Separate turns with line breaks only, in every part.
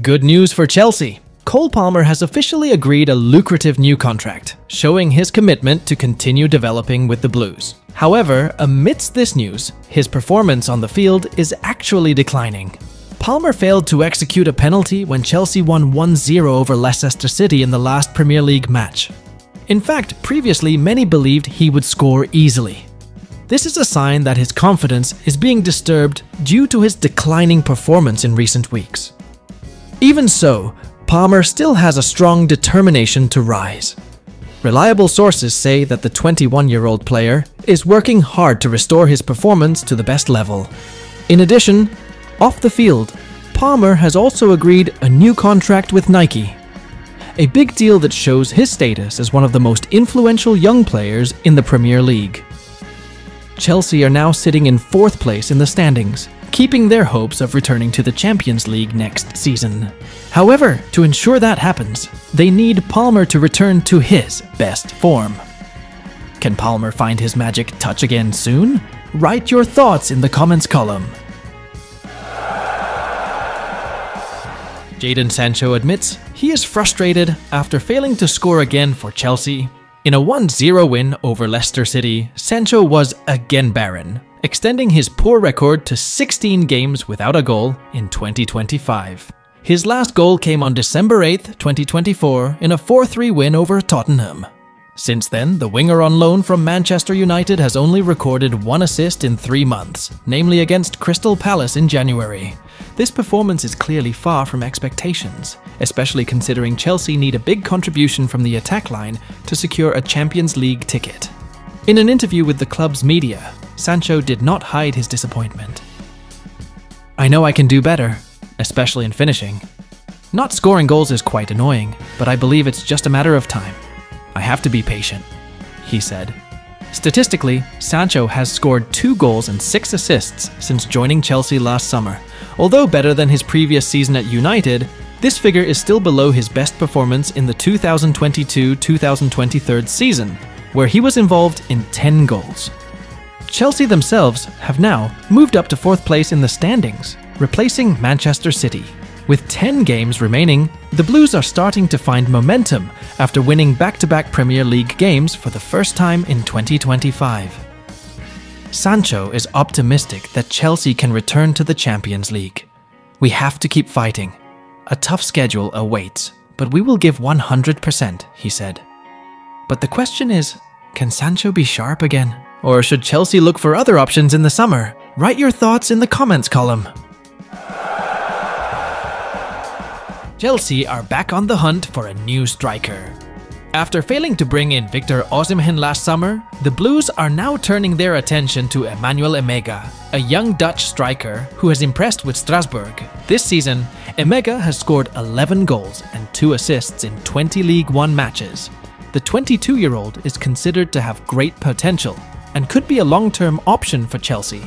Good news for Chelsea. Cole Palmer has officially agreed a lucrative new contract, showing his commitment to continue developing with the Blues. However, amidst this news, his performance on the field is actually declining. Palmer failed to execute a penalty when Chelsea won 1-0 over Leicester City in the last Premier League match. In fact, previously many believed he would score easily. This is a sign that his confidence is being disturbed due to his declining performance in recent weeks. Even so, Palmer still has a strong determination to rise. Reliable sources say that the 21-year-old player is working hard to restore his performance to the best level. In addition, off the field, Palmer has also agreed a new contract with Nike, a big deal that shows his status as one of the most influential young players in the Premier League. Chelsea are now sitting in 4th place in the standings, keeping their hopes of returning to the Champions League next season. However, to ensure that happens, they need Palmer to return to his best form. Can Palmer find his magic touch again soon? Write your thoughts in the comments column. Jadon Sancho admits he is frustrated after failing to score again for Chelsea. In a 1-0 win over Leicester City, Sancho was again barren, extending his poor record to 16 games without a goal in 2025. His last goal came on December 8, 2024 in a 4-3 win over Tottenham. Since then, the winger on loan from Manchester United has only recorded 1 assist in 3 months, namely against Crystal Palace in January. This performance is clearly far from expectations, especially considering Chelsea need a big contribution from the attack line to secure a Champions League ticket. In an interview with the club's media, Sancho did not hide his disappointment. "I know I can do better, especially in finishing. Not scoring goals is quite annoying, but I believe it's just a matter of time. I have to be patient," he said. Statistically, Sancho has scored 2 goals and 6 assists since joining Chelsea last summer. Although better than his previous season at United, this figure is still below his best performance in the 2022-2023 season, where he was involved in 10 goals. Chelsea themselves have now moved up to 4th place in the standings, replacing Manchester City. With 10 games remaining, the Blues are starting to find momentum after winning back-to-back Premier League games for the first time in 2025. Sancho is optimistic that Chelsea can return to the Champions League. "We have to keep fighting. A tough schedule awaits, but we will give 100%, he said. But the question is, can Sancho be sharp again? Or should Chelsea look for other options in the summer? Write your thoughts in the comments column. Chelsea are back on the hunt for a new striker. After failing to bring in Victor Osimhen last summer, the Blues are now turning their attention to Emmanuel Emega, a young Dutch striker who has impressed with Strasbourg. This season, Emega has scored 11 goals and 2 assists in 20 League One matches. The 22-year-old is considered to have great potential and could be a long-term option for Chelsea.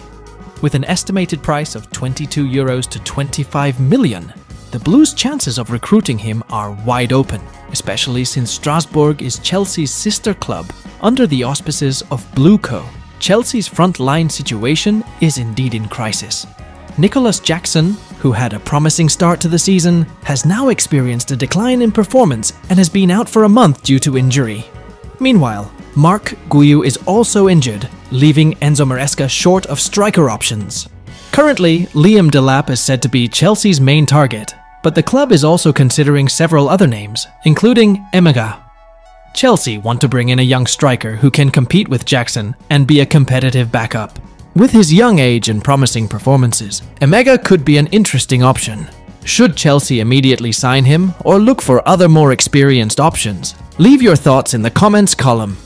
With an estimated price of €22 to 25 million, the Blues' chances of recruiting him are wide open, especially since Strasbourg is Chelsea's sister club under the auspices of Blueco. Chelsea's front-line situation is indeed in crisis. Nicholas Jackson, who had a promising start to the season, has now experienced a decline in performance and has been out for a month due to injury. Meanwhile, Marc Guiu is also injured, leaving Enzo Maresca short of striker options. Currently, Liam Delap is said to be Chelsea's main target, but the club is also considering several other names, including Emega. Chelsea want to bring in a young striker who can compete with Jackson and be a competitive backup. With his young age and promising performances, Emega could be an interesting option. Should Chelsea immediately sign him or look for other more experienced options? Leave your thoughts in the comments column.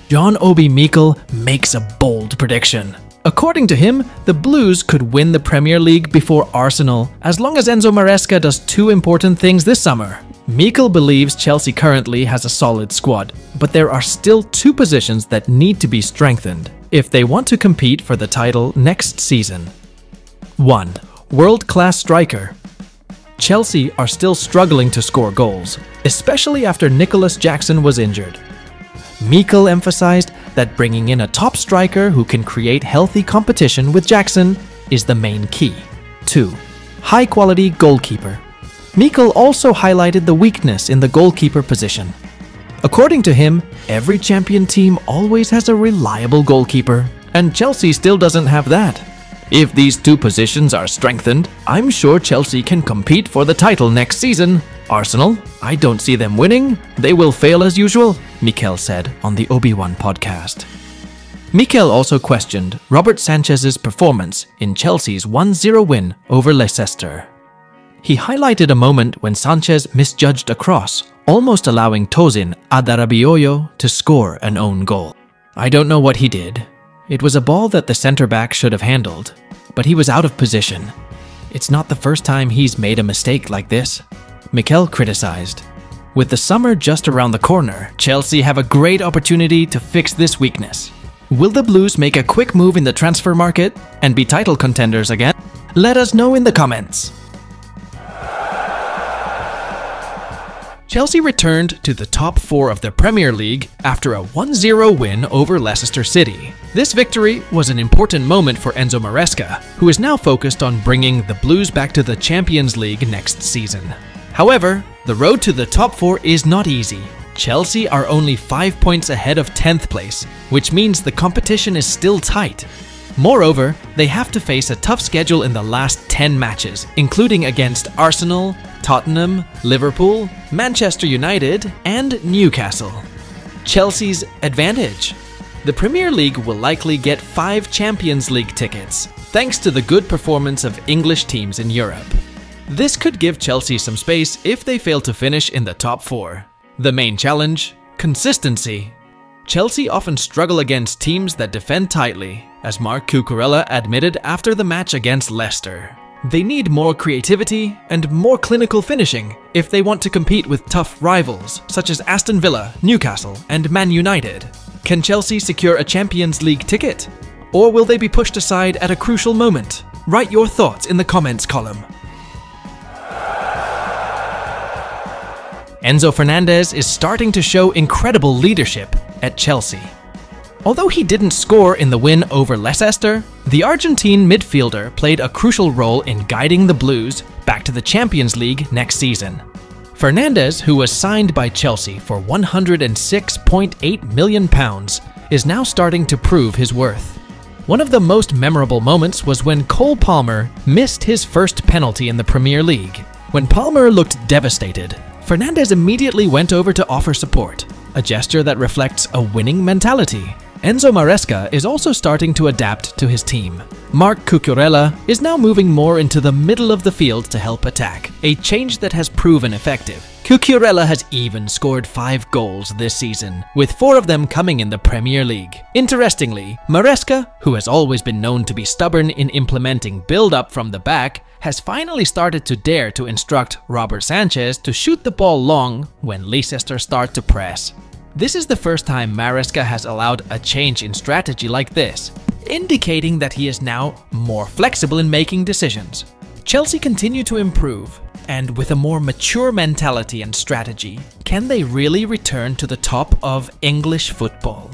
John Obi Mikel makes a bold prediction. According to him, the Blues could win the Premier League before Arsenal as long as Enzo Maresca does 2 important things this summer. Mikel believes Chelsea currently has a solid squad, but there are still 2 positions that need to be strengthened if they want to compete for the title next season. 1. World-class striker. Chelsea are still struggling to score goals, especially after Nicholas Jackson was injured. Mikel emphasized that bringing in a top striker who can create healthy competition with Jackson is the main key. 2. High-quality goalkeeper. Mikel also highlighted the weakness in the goalkeeper position. According to him, every champion team always has a reliable goalkeeper, and Chelsea still doesn't have that. If these two positions are strengthened, I'm sure Chelsea can compete for the title next season. Arsenal, I don't see them winning. They will fail as usual, Mikel said on the Obi-Wan podcast. Mikel also questioned Robert Sanchez's performance in Chelsea's 1-0 win over Leicester. He highlighted a moment when Sanchez misjudged a cross, almost allowing Tosin Adarabioyo to score an own goal. I don't know what he did. It was a ball that the centre-back should have handled, but he was out of position. It's not the first time he's made a mistake like this, Mikel criticized. With the summer just around the corner, Chelsea have a great opportunity to fix this weakness. Will the Blues make a quick move in the transfer market and be title contenders again? Let us know in the comments. Chelsea returned to the top 4 of the Premier League after a 1-0 win over Leicester City. This victory was an important moment for Enzo Maresca, who is now focused on bringing the Blues back to the Champions League next season. However, the road to the top 4 is not easy. Chelsea are only 5 points ahead of 10th place, which means the competition is still tight. Moreover, they have to face a tough schedule in the last 10 matches, including against Arsenal, Tottenham, Liverpool, Manchester United, and Newcastle. Chelsea's advantage. The Premier League will likely get 5 Champions League tickets, thanks to the good performance of English teams in Europe. This could give Chelsea some space if they fail to finish in the top 4. The main challenge? Consistency. Chelsea often struggle against teams that defend tightly, as Marc Cucurella admitted after the match against Leicester. They need more creativity and more clinical finishing if they want to compete with tough rivals such as Aston Villa, Newcastle, and Man United. Can Chelsea secure a Champions League ticket? Or will they be pushed aside at a crucial moment? Write your thoughts in the comments column. Enzo Fernandez is starting to show incredible leadership at Chelsea. Although he didn't score in the win over Leicester, the Argentine midfielder played a crucial role in guiding the Blues back to the Champions League next season. Fernandez, who was signed by Chelsea for £106.8 million, is now starting to prove his worth. One of the most memorable moments was when Cole Palmer missed his first penalty in the Premier League. When Palmer looked devastated, Fernandez immediately went over to offer support, a gesture that reflects a winning mentality. Enzo Maresca is also starting to adapt to his team. Marc Cucurella is now moving more into the middle of the field to help attack, a change that has proven effective. Cucurella has even scored 5 goals this season, with 4 of them coming in the Premier League. Interestingly, Maresca, who has always been known to be stubborn in implementing build-up from the back, has finally started to dare to instruct Robert Sanchez to shoot the ball long when Leicester start to press. This is the first time Maresca has allowed a change in strategy like this, indicating that he is now more flexible in making decisions. Chelsea continue to improve, and with a more mature mentality and strategy, can they really return to the top of English football?